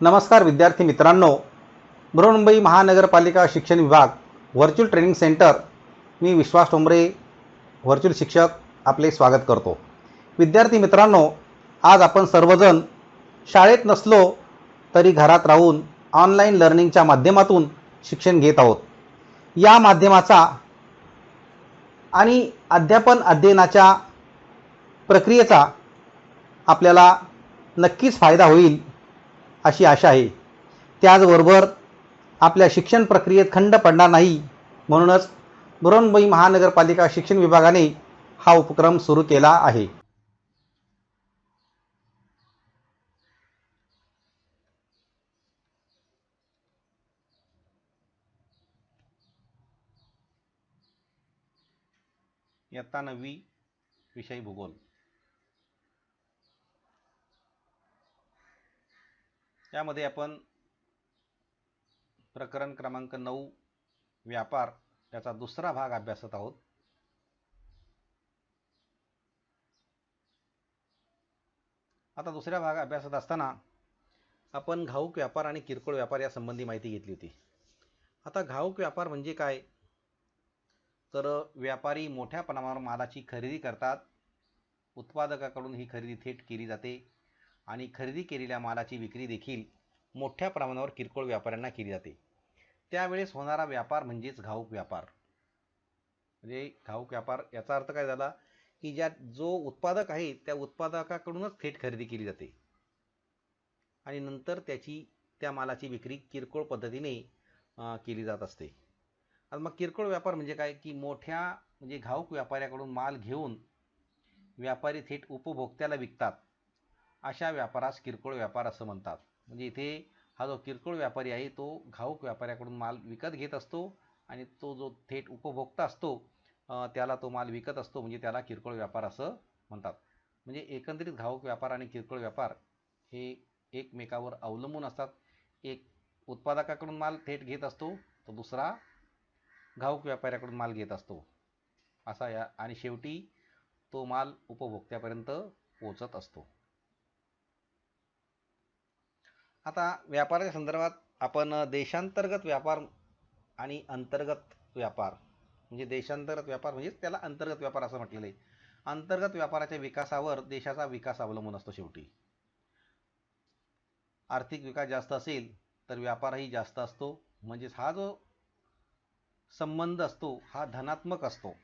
नमस्कार विद्यार्थी मित्रांनो, बृहन्मुंबई महानगरपालिका शिक्षण विभाग व्हर्च्युअल ट्रेनिंग सेंटर, मी विश्वास ठोंबरे व्हर्च्युअल शिक्षक आपले स्वागत करतो। विद्यार्थी मित्रांनो, आज आपण सर्वजण शाळेत नसलो तरी घरात राहून ऑनलाईन लर्निंगच्या माध्यमातून शिक्षण घेत आहोत। या माध्यमाचा आणि अध्यापन अध्ययनाच्या प्रक्रियेचा आपल्याला नक्कीच फायदा होईल अशी आशा आहे। त्याचबरोबर आपल्या शिक्षण प्रक्रियेत खंड पडणार नाही, म्हणूनच बृहन्मुंबई महानगरपालिका शिक्षण विभागाने हा उपक्रम सुरू केला आहे। इयत्ता 9वी विषय भूगोल। यामध्ये आपण प्रकरण क्रमांक 9 व्यापार याचा दुसरा भाग अभ्यासत आहोत। आता दुसरा भाग अभ्यासत असताना आपण घाऊक व्यापार आणि किरकोळ व्यापार या संबंधी माहिती घेतली होती। आता घाऊक व्यापार म्हणजे काय, तर व्यापारी मोठ्या प्रमाणावर मालाची खरेदी करतात, उत्पादकाकडून ही खरेदी थेट केली जाते आणि खरेदी केलेल्या मालाची विक्री देखील मोठ्या प्रमाणावर किरकोळ व्यापाऱ्यांना केली जाते। त्यावेळेस होणारा व्यापार म्हणजेच घाऊक व्यापार। म्हणजे घाऊक व्यापार याचा अर्थ काय झाला की जो उत्पादक आहे त्या उत्पादकाकडूनच थेट खरेदी केली जाते आणि नंतर त्या मालाची विक्री किरकोळ पद्धतीने केली जात असते। आता मग किरकोळ व्यापार म्हणजे काय की म्हणजे घाऊक व्यापाऱ्याकडून माल घेऊन व्यापारी थेट उपभोक्त्याला विकतात, अशा व्यापारास किरकोळ व्यापार असं म्हणतात। म्हणजे इथे हा जो किरकोळ व्यापारी आहे तो घाऊक व्यापाऱ्याकडून माल विकत घेत असतो आणि तो जो थेट उपभोक्ता असतो त्याला तो माल विकत असतो, म्हणजे त्याला किरकोळ व्यापार असं म्हणतात। म्हणजे एकंदरीत घाऊक व्यापार आणि किरकोळ व्यापार हे एकमेकावर अवलंबून असतात। एक उत्पादकाकडून माल थेट घेत असतो, तो दुसरा घाऊक व्यापाऱ्याकडून माल घेत असतो असा आणि शेवटी तो माल उपभोक्त्यापर्यंत पोहोचत असतो। आता व्यापाराच्या संदर्भात आपण देशांतर्गत व्यापार आणि अंतर्गत व्यापार, म्हणजे देशांतर्गत व्यापार म्हणजे त्याला अंतर्गत व्यापार असं म्हटलेलं आहे। अंतर्गत व्यापाराच्या विकासावर देशाचा विकास अवलंबून असतो। शेवटी आर्थिक विकास जास्त असेल तर व्यापारही जास्त असतो, म्हणजेच हा जो संबंध असतो हा धनात्मक असतो।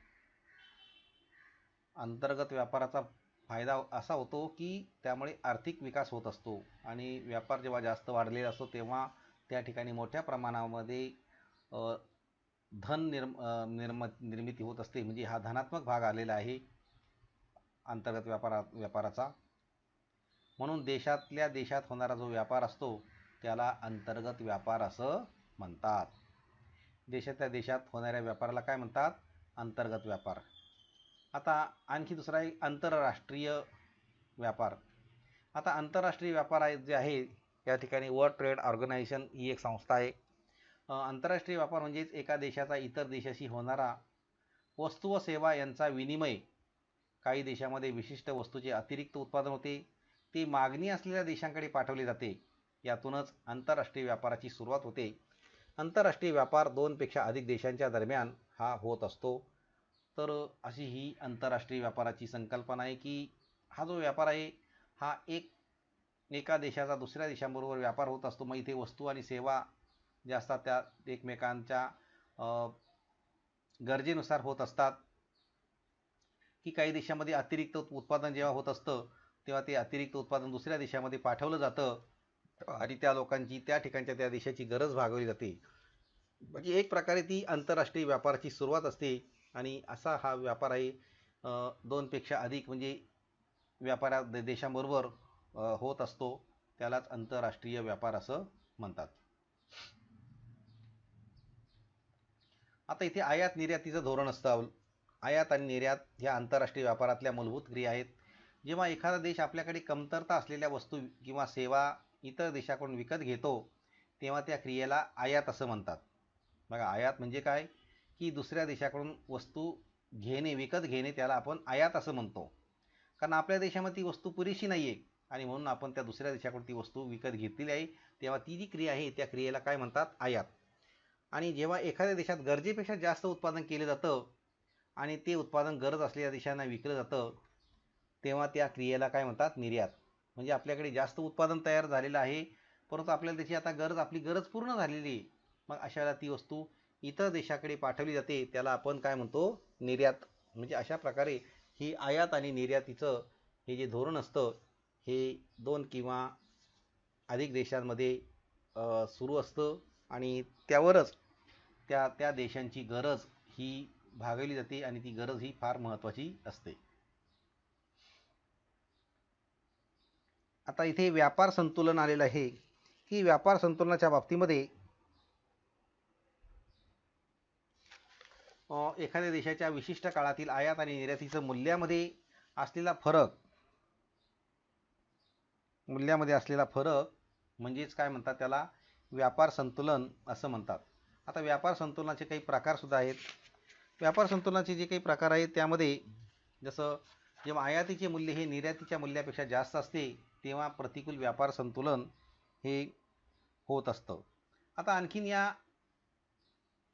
अंतर्गत व्यापाराचा फायदा असा होतो की त्यामुळे आर्थिक विकास होत असतो आणि व्यापार जेव्हा जास्त वाढलेला असतो तेव्हा त्या ठिकाणी मोठ्या प्रमाणामध्ये निर्मिती होत असते। म्हणजे हा धनात्मक भाग आलेला आहे अंतर्गत व्यापाराचा। म्हणून देशातल्या देशात होणारा जो व्यापार असतो त्याला अंतर्गत व्यापार असं म्हणतात। देशातल्या देशात होणाऱ्या व्यापाराला काय म्हणतात, अंतर्गत व्यापार। आता आणखी दुसरा एक आंतरराष्ट्रीय व्यापार। आता आंतरराष्ट्रीय व्यापार जे आहे या ठिकाणी वर्ल्ड ट्रेड ऑर्गनायझेशन ही एक संस्था आहे। आंतरराष्ट्रीय व्यापार म्हणजेच एका देशाचा इतर देशाशी होणारा वस्तू व सेवा यांचा विनिमय। काही देशामध्ये विशिष्ट वस्तूचे अतिरिक्त उत्पादन होते, ते मागणी असलेल्या देशांकडे पाठवले जाते, यातूनच आंतरराष्ट्रीय व्यापाराची सुरुवात होते। आंतरराष्ट्रीय व्यापार 2 पेक्षा अधिक देशांच्या दरम्यान हा होत असतो। तर अशी ही आंतरराष्ट्रीय व्यापाराची संकल्पना आहे की हा जो व्यापार आहे हा एका देशाचा दुसऱ्या देशांबरोबर व्यापार होत असतो। मग इथे वस्तू आणि सेवा ज्या असतात त्या एकमेकांच्या गरजेनुसार होत असतात। की काही देशामध्ये अतिरिक्त उत्पादन जेव्हा होत असतं तेव्हा ते अतिरिक्त उत्पादन दुसऱ्या देशामध्ये पाठवलं जातं आणि त्या लोकांची त्या ठिकाणच्या त्या देशाची गरज भागवली जाते। म्हणजे एक प्रकारे ती आंतरराष्ट्रीय व्यापाराची सुरुवात असते आणि असा हा व्यापार आहे 2 पेक्षा अधिक म्हणजे देशांबरोबर होत असतो, त्यालाच आंतरराष्ट्रीय व्यापार असं म्हणतात। आता इथे आयात निर्यातीचं धोरण असतं। आयात आणि निर्यात ह्या आंतरराष्ट्रीय व्यापारातल्या मूलभूत क्रिया आहेत। जेव्हा एखादा देश आपल्याकडे कमतरता असलेल्या वस्तू किंवा सेवा इतर देशाकडून विकत घेतो तेव्हा त्या क्रियेला आयात असं म्हणतात। बघा, आयात म्हणजे काय की दुसऱ्या देशाकडून वस्तू विकत घेणे, त्याला आपण आयात असं म्हणतो। कारण आपल्या देशामध्ये ती वस्तू पुरेशी नाही आहे आणि म्हणून आपण त्या दुसऱ्या देशाकडून ती वस्तू विकत घेतलेली आहे, तेव्हा ती जी क्रिया आहे त्या क्रियेला काय म्हणतात? आयात. आणि जेव्हा एखाद्या देशात गरजेपेक्षा जास्त उत्पादन केलं जातं आणि ते उत्पादन गरज असलेल्या देशांना विकलं जातं, तेव्हा त्या क्रियेला काय म्हणतात? निर्यात. म्हणजे आपल्याकडे जास्त उत्पादन तयार झालेलं आहे, परंतु आपल्याला त्याची आता आपली गरज पूर्ण झालेली आहे. मग अशा वेळेला ती वस्तू इतर देशाकडे पाठवली जाते, त्याला आपण काय म्हणतो? निर्यात. म्हणजे अशा प्रकारे ही आयात आणि निर्यातीचं हे जे धोरण असतं हे 2 किंवा अधिक देशांमध्ये सुरू असतं आणि त्यावरच त्या त्या देशांची गरज ही भागवली जाते आणि ती गरज ही फार महत्त्वाची असते. आता इथे व्यापार संतुलन आलेलं आहे, की व्यापार संतुलनाच्या बाबतीमध्ये एखाद्या देशाच्या विशिष्ट काळातील आयात आणि निर्यातीचं मूल्यामध्ये असलेला फरक म्हणजेच काय म्हणतात? त्याला व्यापार संतुलन असं म्हणतात. आता व्यापार संतुलनाचे काही प्रकार सुद्धा आहेत. व्यापार संतुलनाचे जे काही प्रकार आहेत त्यामध्ये जसं जेव्हा आयातीचे मूल्य हे निर्यातीच्या मूल्यापेक्षा जास्त असते तेव्हा प्रतिकूल व्यापार संतुलन हे होत असतं. आता आणखीन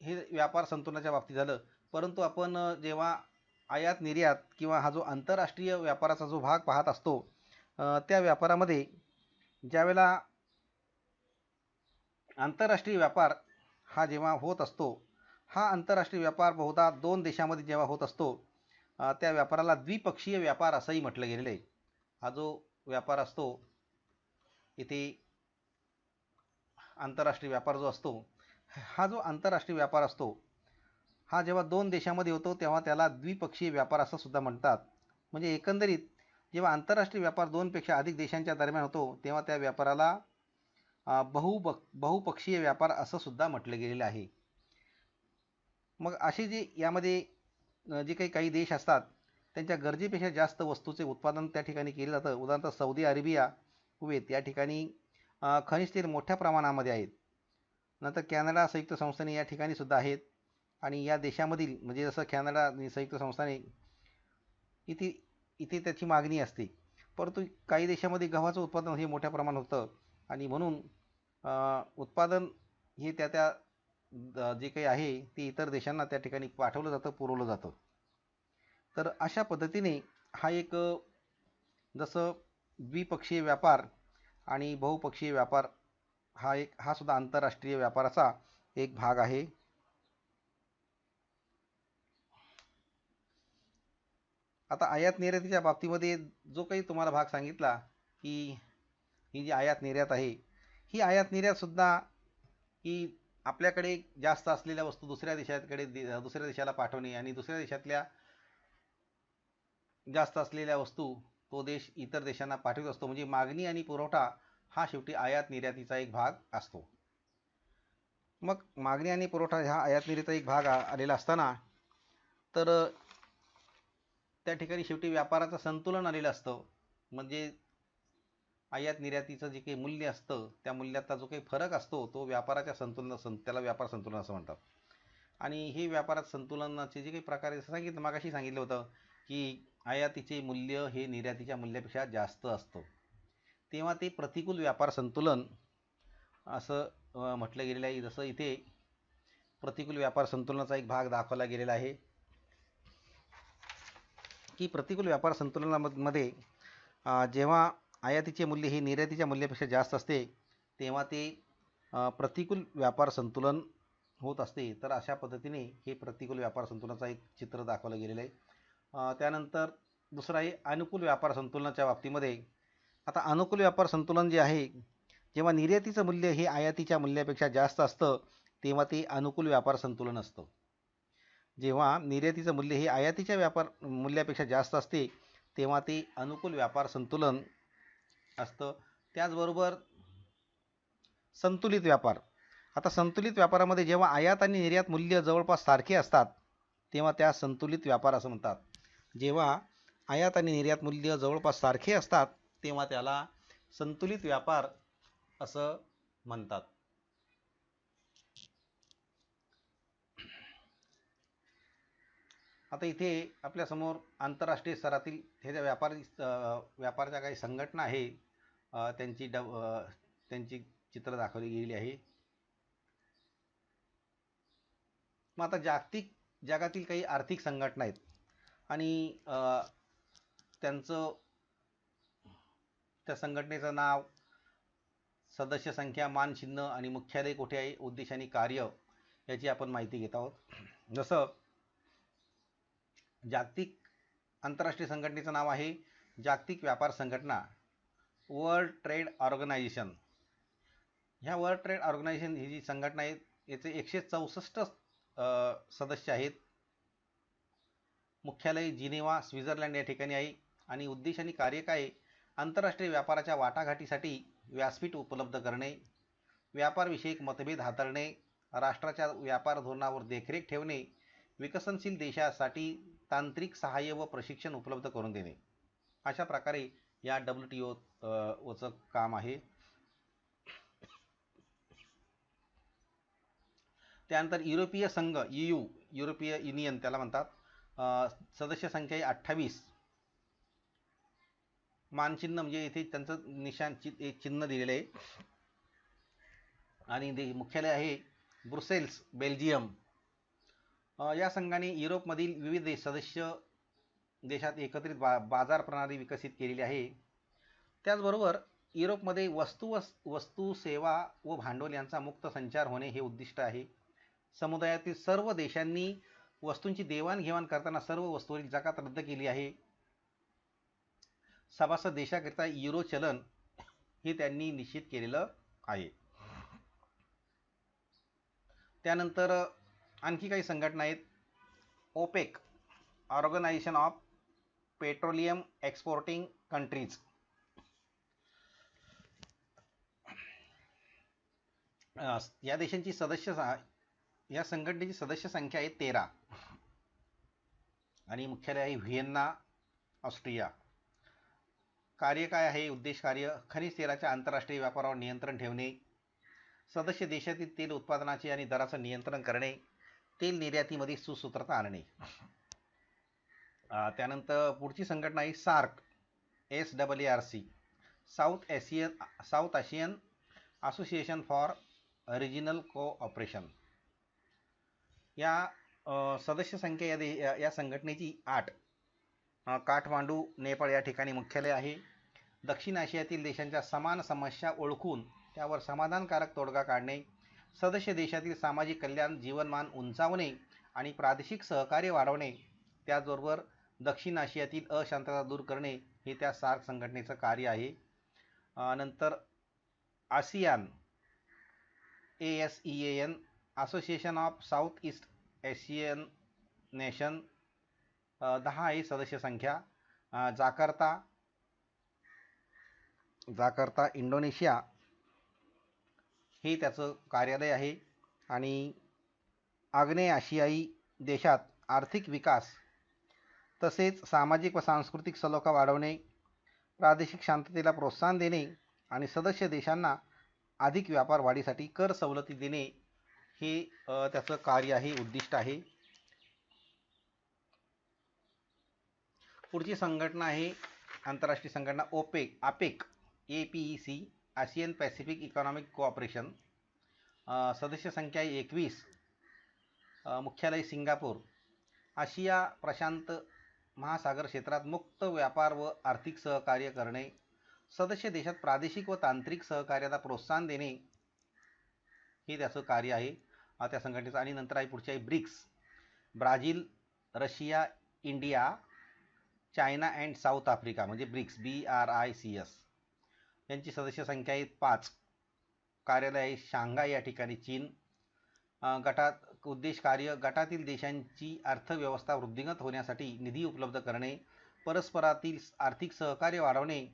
हे व्यापार संतुलनाच्या बाबतीत झालं, परंतु आपण जेव्हा आयात निर्यात किंवा हा जो आंतरराष्ट्रीय व्यापाराचा जो भाग पाहत असतो, त्या व्यापारामध्ये ज्यावेळेला आंतरराष्ट्रीय व्यापार हा जेव्हा होत असतो, हा आंतरराष्ट्रीय व्यापार बहुधा 2 देशांमध्ये जेव्हा होत असतो, त्या व्यापाराला द्विपक्षीय व्यापार असंही म्हटलं गेलेलं आहे. हा जो व्यापार असतो इथे आंतरराष्ट्रीय व्यापार जो असतो, हा जो आंतरराष्ट्रीय व्यापार असतो हा जेव्हा 2 देशांमध्ये होतो तेव्हा त्याला द्विपक्षीय व्यापार असं सुद्धा म्हणतात. म्हणजे एकंदरीत जेव्हा आंतरराष्ट्रीय व्यापार 2 पेक्षा अधिक देशांच्या दरम्यान होतो तेव्हा त्या व्यापाराला बहुपक्षीय व्यापार असं सुद्धा म्हटलं गेलेलं आहे. मग असे जे यामध्ये जे काही देश असतात त्यांच्या गरजेपेक्षा जास्त वस्तूचे उत्पादन त्या ठिकाणी केलं जातं. उदाहरणार्थ सौदी अरेबिया, कुवेत या ठिकाणी खनिज तेल मोठ्या प्रमाणामध्ये आहेत. नंतर कॅनडा संयुक्त संस्थाने या ठिकाणी सुद्धा आहेत. आणि या देशामधील म्हणजे जसं कॅनडा संयुक्त संस्थाने इथे इथे त्याची मागणी असते, परंतु काही देशामध्ये गव्हाचं उत्पादन हे मोठ्या प्रमाणात होतं आणि म्हणून उत्पादन हे त्या जे काही आहे ते इतर देशांना त्या ठिकाणी पाठवलं जातं, पुरवलं जातं. तर अशा पद्धतीने हा एक जसं द्विपक्षीय व्यापार आणि बहुपक्षीय व्यापार हा सुद्धा आंतरराष्ट्रीय व्यापाराचा एक भाग आहे. आता आयात निर्यातीच्या बाबतीमध्ये जो काही तुम्हाला भाग सांगितला की ही जी आयात निर्यात आहे, ही आयात निर्यात सुद्धा की आपल्याकडे जास्त असलेल्या वस्तू दुसऱ्या देशाला पाठवणे आणि दुसऱ्या देशातल्या जास्त असलेल्या वस्तू तो देश इतर देशांना पाठवत असतो. म्हणजे मागणी आणि पुरवठा हा शेवटी आयात निर्यातीचा एक भाग असतो. मग मागणी आणि पुरवठा हा आयात निर्यातीचा एक भाग आलेला असताना तर त्या ठिकाणी शेवटी व्यापाराचं संतुलन आलेलं असतं. म्हणजे आयात निर्यातीचं जे काही मूल्य असतं त्या मूल्याचा जो काही फरक असतो तो व्यापाराच्या त्याला व्यापार संतुलन असं म्हणतात. आणि हे व्यापारात संतुलनाचे जे काही प्रकार मगाशी सांगितलं होतं की आयातीचे मूल्य हे निर्यातीच्या मूल्यापेक्षा जास्त असतं, तेव्हा ते प्रतिकूल व्यापार संतुलन असं म्हटलं गेलेलं आहे. जसं इथे प्रतिकूल व्यापार संतुलनाचा एक भाग दाखवला गेलेला आहे की प्रतिकूल व्यापार संतुलनामध्ये जेव्हा आयातीचे मूल्य हे निर्यातीच्या मूल्यापेक्षा जास्त असते तेव्हा ते प्रतिकूल व्यापार संतुलन होत असते. तर अशा पद्धतीने हे प्रतिकूल व्यापार संतुलनाचा एक चित्र दाखवलं गेलेलं आहे. त्यानंतर दुसरं आहे अनुकूल व्यापार संतुलनाच्या बाबतीमध्ये. आता अनुकूल व्यापार संतुलन जे आहे, जेव्हा निर्यातीचं मूल्य हे आयातीच्या मूल्यापेक्षा जास्त असतं तेव्हा ते अनुकूल व्यापार संतुलन असतं. जेव्हा निर्यातीचं मूल्य हे आयातीच्या व्यापार मूल्यापेक्षा जास्त असते तेव्हा ते अनुकूल व्यापार संतुलन असतं. त्याचबरोबर संतुलित व्यापार. आता संतुलित व्यापारामध्ये जेव्हा आयात आणि निर्यात मूल्य जवळपास सारखे असतात तेव्हा त्या संतुलित व्यापार असं म्हणतात. जेव्हा आयात आणि निर्यात मूल्य जवळपास सारखे असतात तेव्हा त्याला संतुलित व्यापार असं म्हणतात. आता इथे आपल्यासमोर आंतरराष्ट्रीय स्तरातील हे ज्या व्यापाराच्या काही संघटना आहे त्यांची चित्र दाखवली गेलेली आहे. मग आता जगातील काही आर्थिक संघटना आहेत आणि त्यांचं त्या संघटनेचं नाव, सदस्य संख्या, मानचिन्ह आणि मुख्यालय कुठे आहे, उद्देश आणि कार्य याची आपण माहिती घेत आहोत. जसं आंतरराष्ट्रीय संघटनेचं नाव आहे जागतिक व्यापार संघटना, वर्ल्ड ट्रेड ऑर्गनायझेशन. ह्या वर्ल्ड ट्रेड ऑर्गनायझेशन ही जी संघटना आहे याचे 164 सदस्य आहेत. मुख्यालय जिनेवा, स्वित्झर्लंड या ठिकाणी आहे. आणि उद्देश आणि कार्य काय आहे? आंतरराष्ट्रीय व्यापाराच्या वाटाघाटीसाठी व्यासपीठ उपलब्ध करणे, व्यापारविषयक मतभेद हाताळणे, राष्ट्राच्या व्यापार धोरणावर देखरेख ठेवणे, विकसनशील देशासाठी तांत्रिक सहाय्य व प्रशिक्षण उपलब्ध करून देणे. अशा प्रकारे या WTOचं काम आहे. त्यानंतर युरोपीय संघ, युरोपीय युनियन त्याला म्हणतात, सदस्य संख्या आहे 28. मानचिन्ह म्हणजे इथे त्यांचं चिन्ह दिलेलं आहे. आणि मुख्यालय आहे ब्रुसेल्स, बेल्जियम. या संघाने युरोपमधील विविध सदस्य देशात एकत्रित बाजार प्रणाली विकसित केलेली आहे. त्याचबरोबर युरोपमध्ये वस्तू, सेवा व भांडवल यांचा मुक्त संचार होणे हे उद्दिष्ट आहे. समुदायातील सर्व देशांनी वस्तूंची देवाणघेवाण करताना सर्व वस्तूंची जकात रद्द केली आहे. सभासद देशाकरिता युरो चलन हे त्यांनी निश्चित केलेलं आहे. त्यानंतर आणखी काही संघटना आहेत. OPEC, organisation of petroleum exporting countries. या संघटनेची सदस्य संख्या आहे 13 आणि मुख्यालय आहे व्हिएन्ना, ऑस्ट्रिया. कार्य काय आहे? उद्देश कार्य: खनिज तेलाच्या आंतरराष्ट्रीय व्यापारावर नियंत्रण ठेवणे, सदस्य देशातील तेल उत्पादनाचे आणि दराचं नियंत्रण करणे, तेल निर्यातीमध्ये सुसूत्रता आणणे. त्यानंतर पुढची संघटना आहे SAARC, SAARC, south Asian association for regional cooperation. या सदस्य संख्या या संघटनेची 8. काठमांडू, नेपाळ या ठिकाणी मुख्यालय आहे. दक्षिण आशियातील देशांच्या समान समस्या ओळखून त्यावर समाधानकारक तोडगा काढणे, सदस्य देशातील सामाजिक कल्याण, जीवनमान उंचावणे आणि प्रादेशिक सहकार्य वाढवणे, त्याचबरोबर दक्षिण आशियातील अशांतता दूर करणे हे त्या सार्क संघटनेचं कार्य आहे. नंतर ASEAN, ASEAN, association of south east Asian nation, 10 आहे सदस्य संख्या. जाकार्ता, इंडोनेशिया हे त्याचं कार्यालय आहे. आणि आग्नेय आशियाई देशात आर्थिक विकास तसेच सामाजिक व सांस्कृतिक सलोखा वाढवणे, प्रादेशिक शांततेला प्रोत्साहन देणे आणि सदस्य देशांना अधिक व्यापार वाढीसाठी कर सवलती देणे हे त्याचं कार्य आहे, उद्दिष्ट आहे. पुढची संघटना आहे आंतरराष्ट्रीय संघटना APEC, ASEAN Pacific economic cooperation. सदस्य संख्या आहे 21. मुख्यालय सिंगापूर. आशिया प्रशांत महासागर क्षेत्रात मुक्त व्यापार व आर्थिक सहकार्य करणे, सदस्य देशात प्रादेशिक व तांत्रिक सहकार्याला प्रोत्साहन देणे हे त्याचं कार्य आहे त्या संघटनेचं. आणि नंतर आहे पुढचे आहे BRICS, Brazil, Russia, India, China and south Africa म्हणजे ब्रिक्स, BRICS. यांची सदस्य संख्या आहे 5. कार्यालय आहे शांघाय या ठिकाणी, चीन. उद्देश कार्य: गटातील देशांची अर्थव्यवस्था वृद्धिंगत होण्यासाठी निधी उपलब्ध करणे, परस्परातील आर्थिक सहकार्य वाढवणे,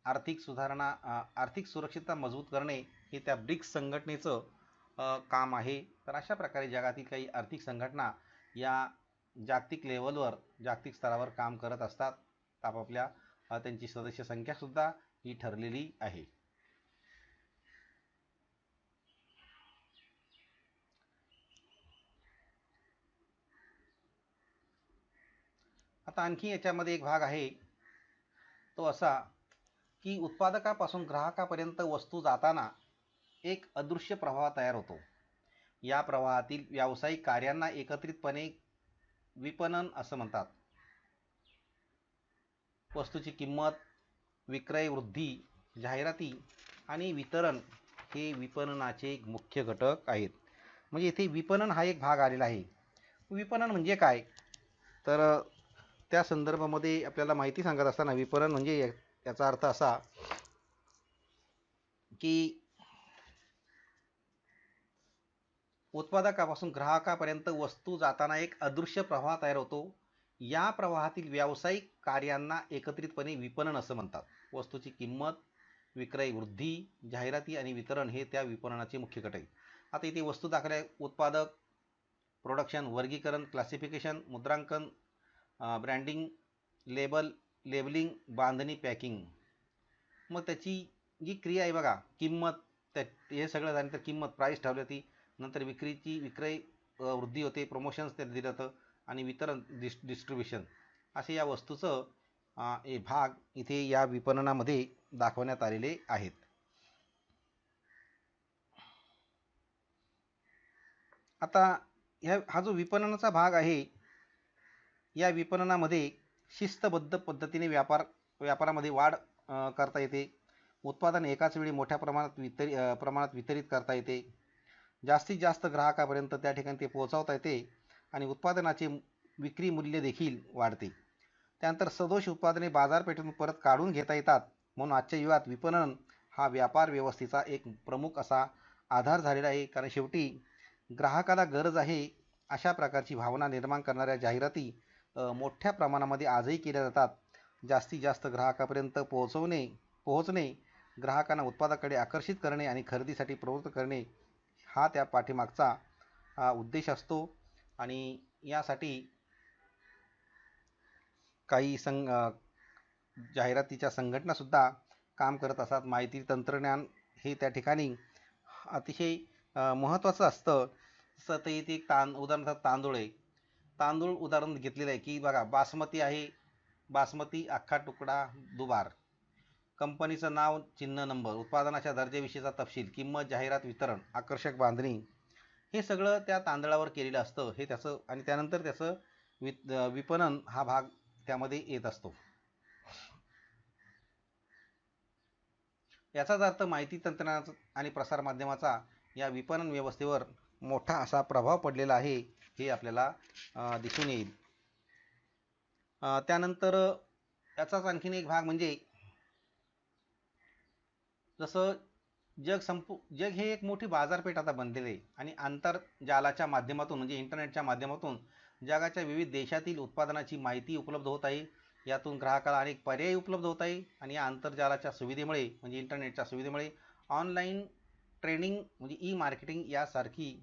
आर्थिक सुरक्षितता मजबूत करणे हे त्या ब्रिक्स संघटनेचं काम आहे. तर अशा प्रकारे जगातील काही आर्थिक संघटना या जागतिक लेवलवर, जागतिक स्तरावर काम करत असतात. आपापल्या त्यांची सदस्य संख्यासुद्धा ही ठरलेली आहे. आता आणखी याच्यामध्ये एक भाग आहे तो असा की उत्पादकापासून ग्राहकापर्यंत वस्तू जाताना एक अदृश्य प्रवाह तयार होतो. या प्रवाहातील व्यावसायिक कार्यांना एकत्रितपणे विपणन असं म्हणतात. वस्तूची किंमत, विक्रय वृद्धी, जाहिराती आणि वितरण हे विपणनाचे एक मुख्य घटक आहेत. म्हणजे इथे विपणन हा एक भाग आलेला आहे. विपणन म्हणजे काय, तर त्या संदर्भामध्ये आपल्याला माहिती सांगत असताना विपणन म्हणजे याचा अर्थ असा की उत्पादकापासून ग्राहकापर्यंत वस्तू जाताना एक अदृश्य प्रवाह तयार होतो. या प्रवाहातील व्यावसायिक कार्यांना एकत्रितपणे विपणन असं म्हणतात. वस्तूची किंमत, विक्रय वृद्धी, जाहिराती आणि वितरण हे त्या विपणनाचे मुख्य घटक आहेत. आता इथे वस्तू दाखल्या: उत्पादक, प्रोडक्शन, वर्गीकरण, क्लासिफिकेशन, मुद्रांकन, ब्रँडिंग, लेबलिंग, बांधणी, पॅकिंग. मग त्याची जी क्रिया आहे बघा, किंमत, हे सगळं झाल्यानंतर किंमत, प्राईस ठरवली होती, नंतर विक्रय वृद्धी होते, प्रमोशन्स ते दिलं जातं, आणि वितरण, डिस्ट्रीब्युशन असे या वस्तूचं हे भाग इथे या विपणनामध्ये दाखवण्यात आलेले आहेत. आता हा जो विपणनाचा भाग आहे, या विपणनामध्ये शिस्तबद्ध पद्धतीने व्यापारामध्ये वाढ करता येते. उत्पादन एकाच वेळी मोठ्या प्रमाणात वितरित करता येते. जास्तीत जास्त ग्राहकापर्यंत त्या ठिकाणी ते पोहोचवता येते आणि उत्पादनाचे विक्री मूल्य देखील वाढते. त्यानंतर सदोष उत्पादने बाजारपेठेतून परत काढून घेता येतात. म्हणून आजच्या युगात विपणन हा व्यापार व्यवस्थेचा एक प्रमुख असा आधार झालेला आहे. कारण शेवटी ग्राहकाला गरज आहे अशा प्रकारची भावना निर्माण करणाऱ्या जाहिराती मोठ्या प्रमाणामध्ये आजही केल्या जातात. जास्तीत जास्त ग्राहकापर्यंत पोहोचणे, ग्राहकांना उत्पादकाकडे आकर्षित करणे आणि खरेदीसाठी प्रवृत्त करणे हा त्या पाठीमागचा उद्देश असतो. आणि यासाठी काही जाहिरातीच्या संघटनासुद्धा काम करत असतात. माहिती तंत्रज्ञान हे त्या ठिकाणी अतिशय महत्त्वाचं असतं. जसं ते इथे उदाहरणार्थ तांदूळ आहे. तांदूळ उदाहरण घेतलेलं आहे की बघा, बासमती आहे, बासमती अख्खा तुकडा दुबार, कंपनीचं नाव, चिन्ह, नंबर, उत्पादनाच्या दर्जाविषयीचा तपशील, किंमत, जाहिरात, वितरण, आकर्षक बांधणी, हे सगळं त्या तांदळावर केलेलं असतं. हे त्याचं, आणि त्यानंतर त्याचं विपणन हा भाग त्यामध्ये येत असतो. याचाच अर्थ माहिती तंत्रज्ञानाचा आणि प्रसारमाध्यमाचा या विपणन व्यवस्थेवर मोठा असा प्रभाव पडलेला आहे, हे आपल्याला दिसून येईल. त्यानंतर याचाच आणखीन एक भाग म्हणजे जसं जग हे एक मोठी बाजारपेठ आता बनलेली आहे आणि आंतरजालाच्या माध्यमातून म्हणजे इंटरनेटच्या माध्यमातून जगाच्या विविध देशातील उत्पादनाची माहिती उपलब्ध होत आहे. यातून ग्राहकाला अनेक पर्याय उपलब्ध होत आहे आणि या आंतरजालाच्या सुविधेमुळे म्हणजे इंटरनेटच्या सुविधेमुळे ऑनलाईन ट्रेडिंग म्हणजे ई मार्केटिंग यासारखी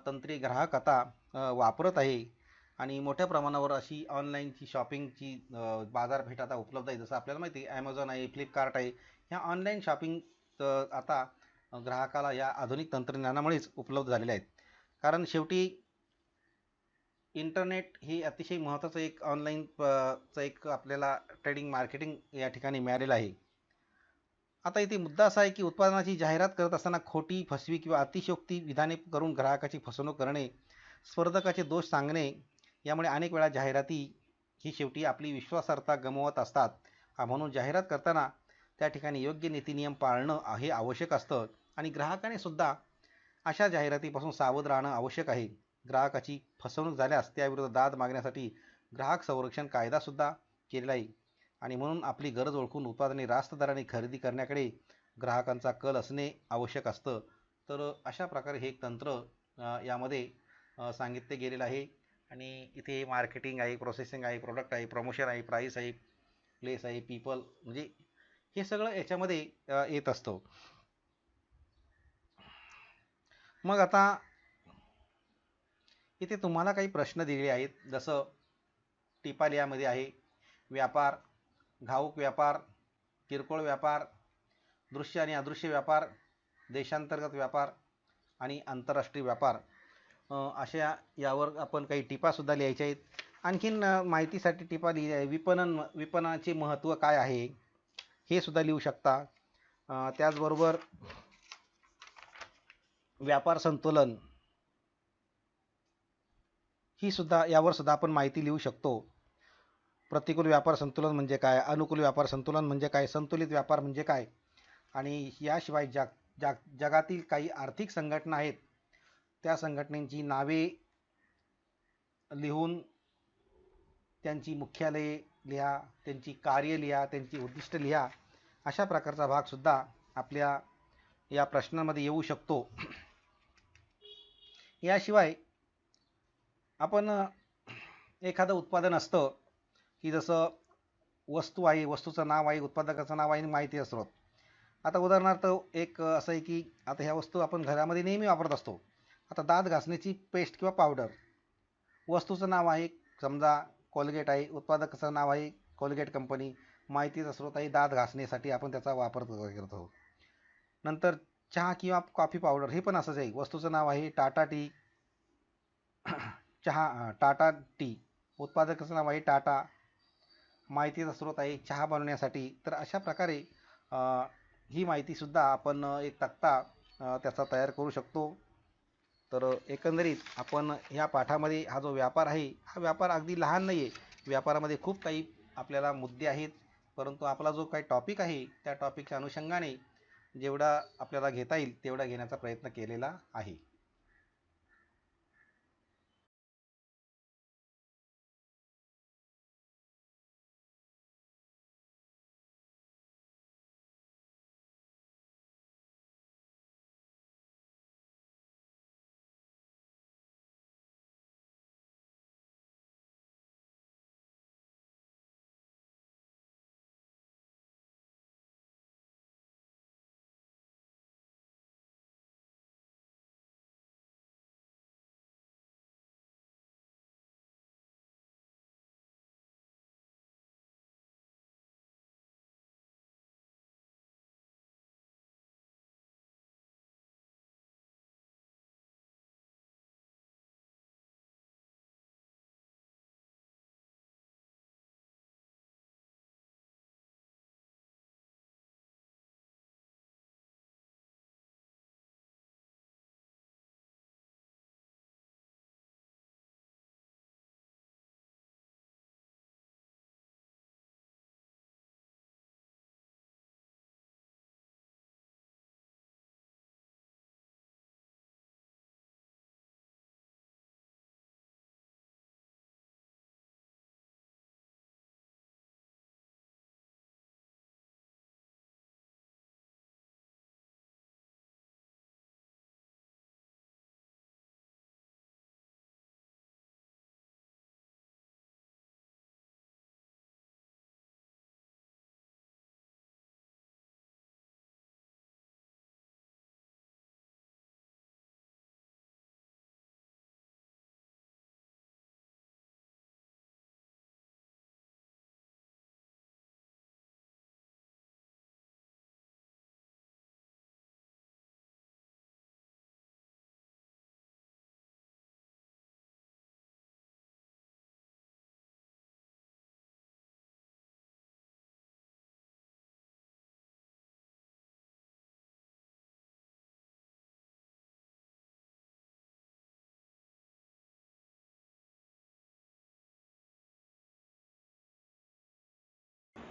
तंत्रे ग्राहक आता वापरत आहे आणि मोठ्या प्रमाणावर अशी ऑनलाईनची शॉपिंगची बाजारपेठ आता उपलब्ध आहे. जसं आपल्याला माहिती आहे ॲमेझॉन आहे, फ्लिपकार्ट आहे. ह्या ऑनलाईन शॉपिंग आता ग्राहकाला या आधुनिक तंत्रज्ञानामुळेच उपलब्ध झालेले आहेत. कारण शेवटी इंटरनेट हे अतिशय महत्त्वाचं एक ऑनलाईनचं एक आपल्याला ट्रेडिंग मार्केटिंग या ठिकाणी मिळालेलं आहे. आता इथे मुद्दा असा आहे की उत्पादनाची जाहिरात करत असताना खोटी, फसवी किंवा अतिशयोक्ती विधाने करून ग्राहकाची फसवणूक करणे, स्पर्धकाचे दोष सांगणे, यामुळे अनेक वेळा जाहिराती ही शेवटी आपली विश्वासार्हता गमावत असतात. म्हणून जाहिरात करताना त्या ठिकाणी योग्य नीतिनियम पाळणं हे आवश्यक असतं आणि ग्राहकाने सुद्धा अशा जाहिरातीपासून सावध राहणं आवश्यक आहे. ग्राहकाची फसवणूक झाल्यास त्याविरुद्ध दाद मागण्यासाठी ग्राहक संरक्षण कायदासुद्धा केलेला आहे आणि म्हणून आपली गरज ओळखून उत्पादने रास्त दराने खरेदी करण्याकडे ग्राहकांचा कल असणे आवश्यक असतं. तर अशा प्रकारे हे एक तंत्र यामध्ये सांगितले गेलेलं आहे आणि इथे मार्केटिंग आहे, प्रोसेसिंग आहे, प्रोडक्ट आहे, प्रमोशन आहे, प्राईस आहे, प्लेस आहे, पीपल, म्हणजे हे सगळं याच्यामध्ये येत असतं. मग आता इथे तुम्हाला काही प्रश्न दिलेले आहेत. जसं टिपाल यामध्ये आहे व्यापार, घाऊक व्यापार, किरकोळ व्यापार, दृश्य आणि अदृश्य व्यापार, देशांतर्गत व्यापार आणि आंतरराष्ट्रीय व्यापार, अशा यावर आपण काही टिपासुद्धा लिहायच्या आहेत. आणखीन माहितीसाठी टिपा लिहिल्या आहे. विपणनाचे महत्त्व काय आहे हे सुद्धा लिहू शकता. त्याचबरोबर व्यापार संतुलन ही सुद्धा यावर सुद्धा आपण माहिती लिहू शकतो. प्रतिकूल व्यापार संतुलन म्हणजे काय, अनुकूल व्यापार संतुलन म्हणजे काय, संतुलित व्यापार म्हणजे काय, आणि याशिवाय जगातील काही आर्थिक संघटना आहेत त्या संघटनांची नावे लिहून त्यांची मुख्यालये लिहा, त्यांची कार्य लिहा, त्यांची उद्दिष्ट लिहा. अशा प्रकारचा भाग सुद्धा आपल्या या प्रश्नांमध्ये येऊ शकतो. याशिवाय आपण एखादं उत्पादन असतं की जसं वस्तू आहे, वस्तूचं नाव आहे, उत्पादकाचं नाव आहे आणि माहिती असतो. आता उदाहरणार्थ एक असं आहे की आता ह्या वस्तू आपण घरामध्ये नेहमी वापरत असतो. आता दात घासण्याची पेस्ट किंवा पावडर, वस्तूचं नाव आहे समजा कोलगेट आहे, उत्पादकाचं नाव आहे कोलगेट कंपनी, माहितीचा स्रोत आहे दात घासण्यासाठी आपण त्याचा वापर करतो. नंतर चहा किंवा कॉफी पावडर हे पण असंच आहे, वस्तूचं नाव आहे टाटा टी, टाटा टी, उत्पादकाचं नाव आहे टाटा, माहितीचा स्रोत आहे चहा बनवण्यासाठी. तर अशा प्रकारे ही माहितीसुद्धा आपण एक तक्ता त्याचा तयार करू शकतो. तर एकंदरीत आपण ह्या पाठामध्ये हा जो व्यापार आहे हा व्यापार अगदी लहान नाही आहे. व्यापारामध्ये खूप काही आपल्याला मुद्दे आहेत, परंतु आपला जो काही टॉपिक आहे त्या टॉपिकच्या अनुषंगाने जेवढा आपल्याला घेता येईल तेवढा घेण्याचा प्रयत्न केलेला आहे.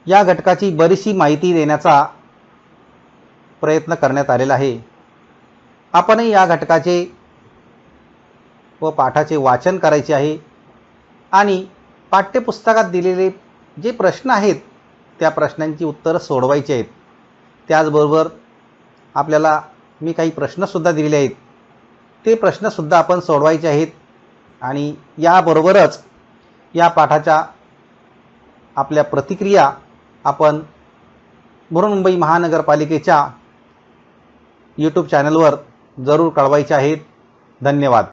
या घटकाची बरीचशी माहिती देण्याचा प्रयत्न करण्यात आलेला आहे. आपणही या घटकाचे व पाठाचे वाचन करायचे आहे आणि पाठ्यपुस्तकात दिलेले जे प्रश्न आहेत त्या प्रश्नांची उत्तरं सोडवायची आहेत. त्याचबरोबर आपल्याला मी काही प्रश्नसुद्धा दिलेले आहेत, ते प्रश्नसुद्धा आपण सोडवायचे आहेत. आणि याबरोबरच या पाठाच्या आपल्या प्रतिक्रिया आपण बृहन्मुंबई महानगरपालिकेच्या यूट्यूब चॅनलवर जरूर कळवायच्या आहेत. धन्यवाद.